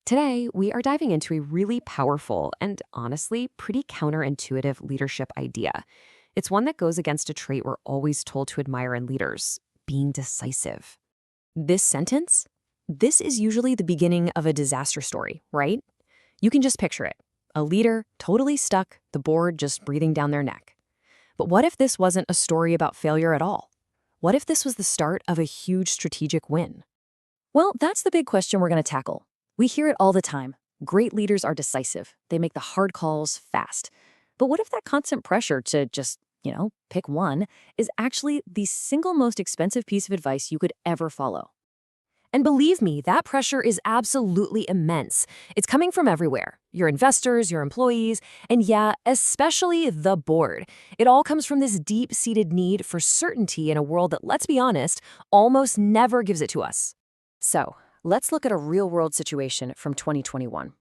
Today, we are diving into a really powerful and honestly pretty counterintuitive leadership idea. It's one that goes against a trait we're always told to admire in leaders: being decisive. This sentence? This is usually the beginning of a disaster story, right? You can just picture it. A leader totally stuck, the board just breathing down their neck. But what if this wasn't a story about failure at all? What if this was the start of a huge strategic win? Well, that's the big question we're going to tackle. We hear it all the time. Great leaders are decisive. They make the hard calls fast. But what if that constant pressure to just, pick one is actually the single most expensive piece of advice you could ever follow? And believe me, that pressure is absolutely immense. It's coming from everywhere: your investors, your employees, and yeah, especially the board. It all comes from this deep-seated need for certainty in a world that, let's be honest, almost never gives it to us. So, let's look at a real-world situation from 2021.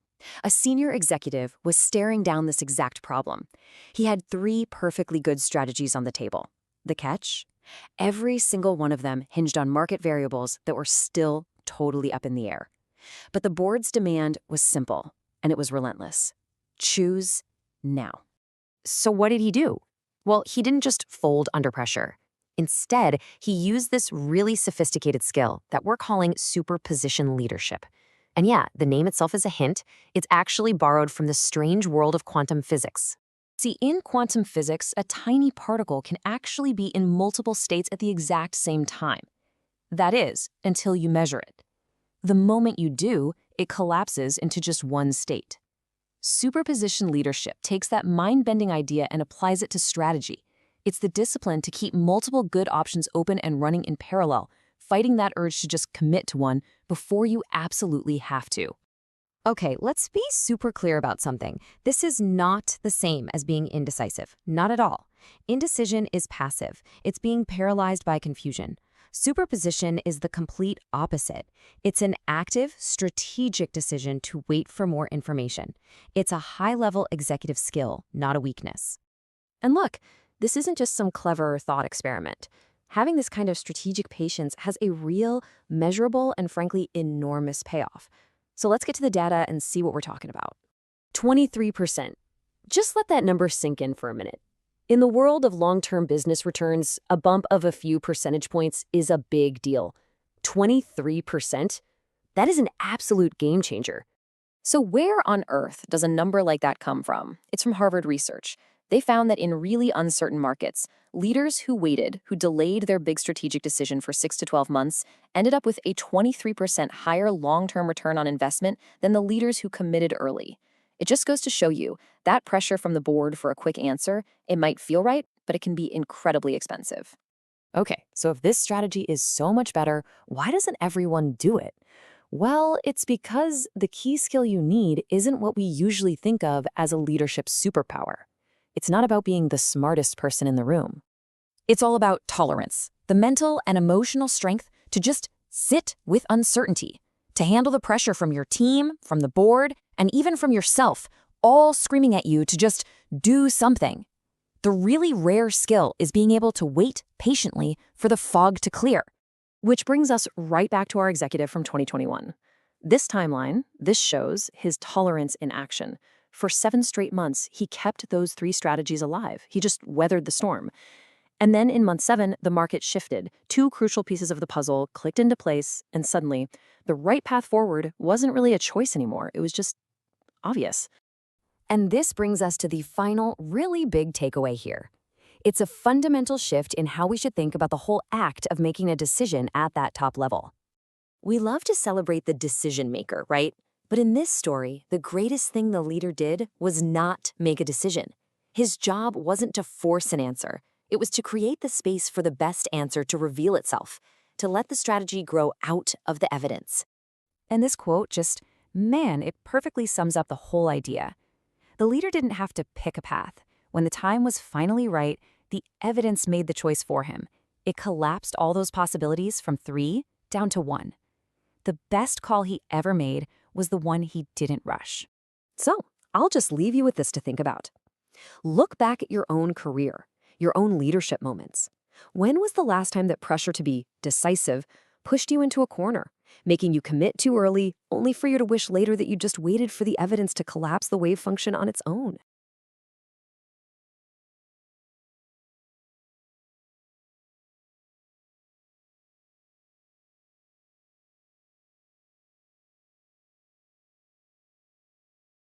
A senior executive was staring down this exact problem. He had three perfectly good strategies on the table. The catch? Every single one of them hinged on market variables that were still totally up in the air. But the board's demand was simple, and it was relentless. Choose now. So what did he do? Well, he didn't just fold under pressure. Instead, he used this really sophisticated skill that we're calling superposition leadership. And yeah, the name itself is a hint. It's actually borrowed from the strange world of quantum physics. See, in quantum physics, a tiny particle can actually be in multiple states at the exact same time. That is, until you measure it. The moment you do, it collapses into just one state. Superposition leadership takes that mind-bending idea and applies it to strategy. It's the discipline to keep multiple good options open and running in parallel, fighting that urge to just commit to one before you absolutely have to. Okay, let's be super clear about something. This is not the same as being indecisive. Not at all. Indecision is passive. It's being paralyzed by confusion. Superposition is the complete opposite. It's an active, strategic decision to wait for more information. It's a high-level executive skill, not a weakness. And look, this isn't just some clever thought experiment. Having this kind of strategic patience has a real, measurable, and frankly, enormous payoff. So let's get to the data and see what we're talking about. 23%. Just let that number sink in for a minute. In the world of long-term business returns, a bump of a few percentage points is a big deal. 23%? That is an absolute game changer. So where on earth does a number like that come from? It's from Harvard research. They found that in really uncertain markets, leaders who waited, who delayed their big strategic decision for 6 to 12 months, ended up with a 23% higher long-term return on investment than the leaders who committed early. It just goes to show you that pressure from the board for a quick answer, it might feel right, but it can be incredibly expensive. Okay, so if this strategy is so much better, why doesn't everyone do it? Well, it's because the key skill you need isn't what we usually think of as a leadership superpower. It's not about being the smartest person in the room. It's all about tolerance, the mental and emotional strength to just sit with uncertainty, to handle the pressure from your team, from the board, and even from yourself, all screaming at you to just do something. The really rare skill is being able to wait patiently for the fog to clear. Which brings us right back to our executive from 2021. This timeline, this shows his tolerance in action. For 7 straight months, he kept those 3 strategies alive. He just weathered the storm. And then in month 7, the market shifted. 2 crucial pieces of the puzzle clicked into place, and suddenly, the right path forward wasn't really a choice anymore. It was just obvious. And this brings us to the final, really big takeaway here. It's a fundamental shift in how we should think about the whole act of making a decision at that top level. We love to celebrate the decision maker, right? But in this story, the greatest thing the leader did was not make a decision. His job wasn't to force an answer. It was to create the space for the best answer to reveal itself, to let the strategy grow out of the evidence. And this quote it perfectly sums up the whole idea. The leader didn't have to pick a path. When the time was finally right, the evidence made the choice for him. It collapsed all those possibilities from 3 down to 1. The best call he ever made was the one he didn't rush. So, I'll just leave you with this to think about. Look back at your own career, your own leadership moments. When was the last time that pressure to be decisive pushed you into a corner? making you commit too early, only for you to wish later that you just waited for the evidence to collapse the wave function on its own.